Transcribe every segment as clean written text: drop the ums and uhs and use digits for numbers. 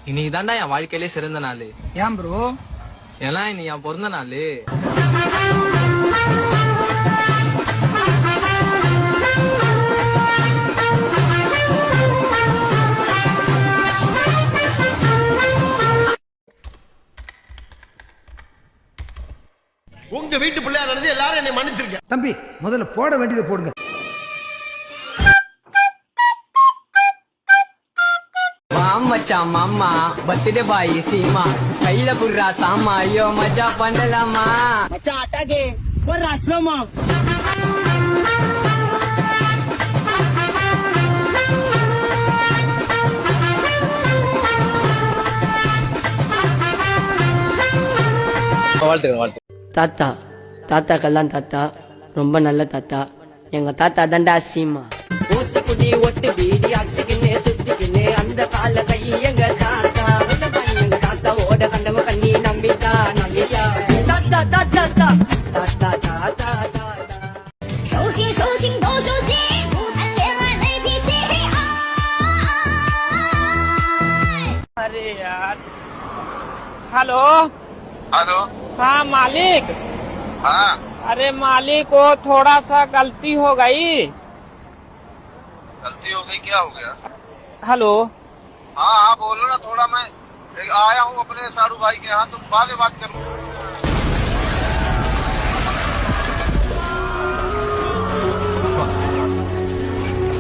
இன்னைக்கு தாண்டா என் வாழ்க்கையிலே சிறந்த நாள். ஏன் ப்ரோ? ஏன்னா இன்னைக்கு என் பிறந்த நாள். உங்க வீட்டு பிள்ளையா நடந்து எல்லாரும் என்னை மன்னிச்சிருக்க. தம்பி முதல்ல போட வேண்டியதை போடுங்க. மச்சான் மாமா பர்த்டே பாய் சீமா கையில புடுறா சாமா ஐயோ மஜா பண்ணலாமா மச்சான் அட்டாகே ஒரு ரஸ்லமா தாத்தா தாத்தாக்கெல்லாம் தாத்தா ரொம்ப நல்ல தாத்தா. எங்க தாத்தா தண்டா சீமா ஊசி குடி ஒட்டு பீடி அச்சுக்கின்னு சுத்திக்கின்னு அந்த கால கை எங்க தாத்தா எங்க தாத்தா ஓட கண்டவ கண்ணி நம்பித்தா நல்லையா தாத்தா தாத்தா தாத்தா தாத்தா தாத்தா 手心手心都手心，不谈恋爱没脾气。अरे यार हेलो हेलो। हाँ मालिक। हाँ अरे मालिक वो थोड़ा सा गलती हो गई। गलती हो गई, क्या हो गया? हेलो हाँ हाँ बोलो ना, थोड़ा मैं आया हूँ अपने सारू भाई के यहाँ, तुम बाद में बात करो।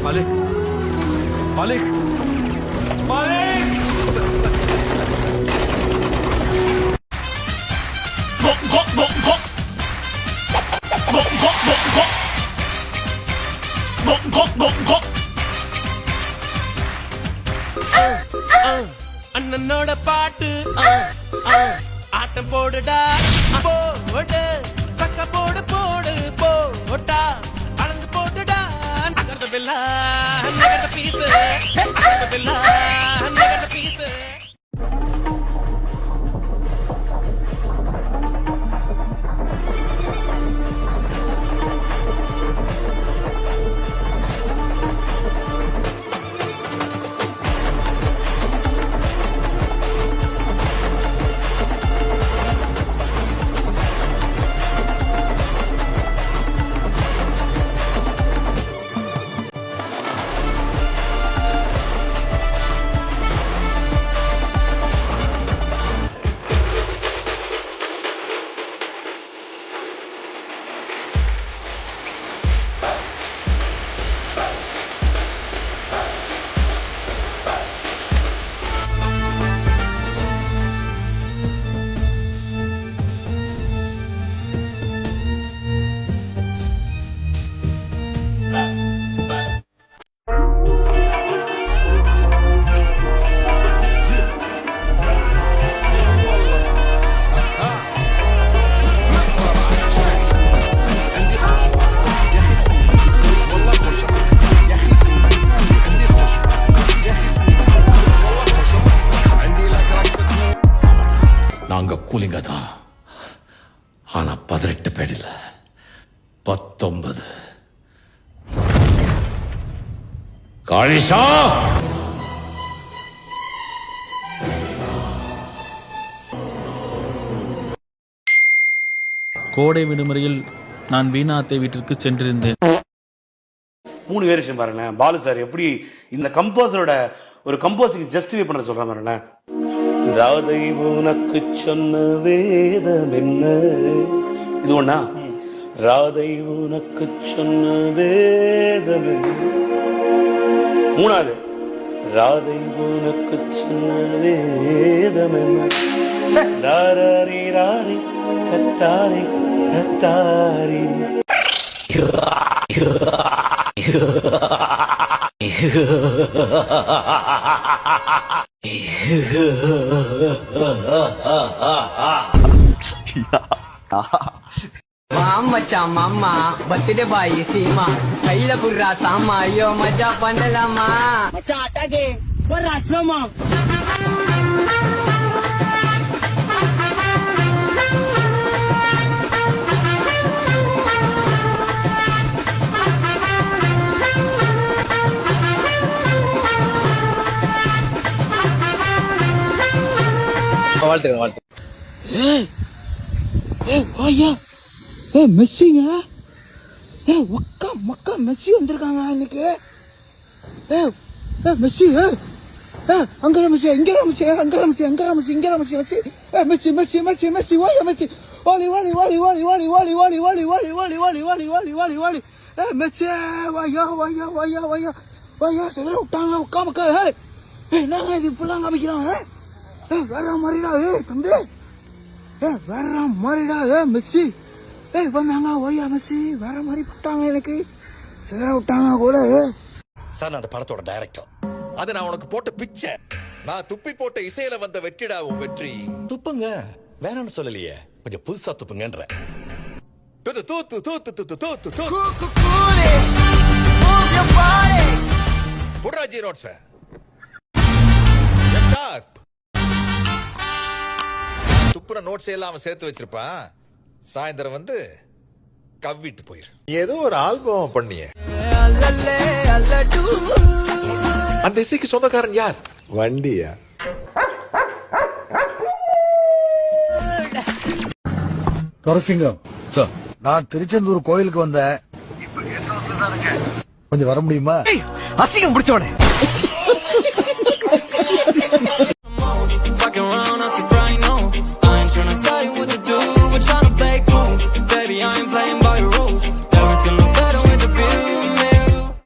मालिक मालिक मालिक गो गो गो गो गो गो गो गो गो गो गो அண்ணனோட பாட்டு ஆட்டம் போடுடா போடு சக்க போடு போடு போட்டா அளந்து போட்டுடா நகர்ந்த பில்லா நகர்ந்த பீஸ் நகர்ந்த பில்லா நகர்ந்த பீஸ். நாங்க கூலிங்க தான், ஆனா 18 பேர் இல்ல 19. காளிஷா கோடை விடுமுறையில் நான் வீணா அத்தை வீட்டிற்கு சென்றிருந்தேன். 3 வேரியேஷன் பாருங்களேன். பாலு சார் எப்படி இந்த கம்போசரோட ஒரு கம்போசிங் ஜஸ்டிஃபை பண்ண சொல்றாங்க பாருங்களேன். ராதை உனக்கு சொன்ன வேதம் என்ன, இது ஒண்ணா. ராதை உனக்கு சொன்ன வேதம் என்ன. 3வது ராதை உனக்கு சொன்ன வேதம் என்ன. தாரி ராரி தத்தாரி தத்தாரி. மச்சான் மாமா பர்த்டே பாய் சீமா கையில புடுறா சாமா ஐயோ மஜா பண்ணலாமா மச்சான் அட்டாகே ஒரு ரஸ்லமா. மெஸ்ஸிங்க ஒக்கா மக்கா மெஸ்ஸி வந்திருக்காங்க இன்னைக்கு. மெஸ்ஸி அங்கரா மெஸ்ஸி இங்கரா மெஸ்ஸி அங்கரா மெஸ்ஸி அங்கரா மெஸ்ஸி இங்கரா Messi Messi Messi Messi Messi Messi வாயா மெஸ்ஸி வாலி வாலி வாலி வாலி வாலி வாலி வாலி வாலி வாலி வாலி வாலி வாலி வாலி வாலி வாலி மெஸ்ஸி வாயா வாயா வாயா வாயா வாயா செதற விட்டாங்க உட்கா மக்கா. என்னங்க இது இப்பெல்லாம் காமிக்கிறாங்க? வேற மாதிரிடா தம்பி, வேற மாதிரிடா மெஸ்ஸி வந்தாங்க ஓய்யா மெஸ்ஸி வேற மாதிரி போட்டாங்க, எனக்கு சேர விட்டாங்க கூட. சார் நான் அந்த படத்தோட டைரக்டர். அது நான் உனக்கு போட்ட பிச்சை. நான் துப்பி போட்ட இசையில வந்த வெற்றிடா உன் வெற்றி. துப்புங்க, வேணும்னு சொல்லலையே, கொஞ்சம் புதுசா துப்புங்கன்ற. தூத்து தூத்து தூத்து தூத்து தூத்து தூத்து புர்ராஜி ரோட் சார். துப்புன நோட்ஸ் எல்லாம் அவன் சேர்த்து வச்சிருப்பான். சாயந்தரம் வந்து கவ்விட்டு போயிரு. ஏதோ ஒரு ஆல்பம் பண்ணிய அந்த இசைக்கு சொந்தக்காரன் யார்? வண்டியா? துரசிங்கம், நான் திருச்செந்தூர் கோயிலுக்கு வந்தேன், கொஞ்சம் வர முடியுமா? அசிங்கம் பிடிச்சவனே.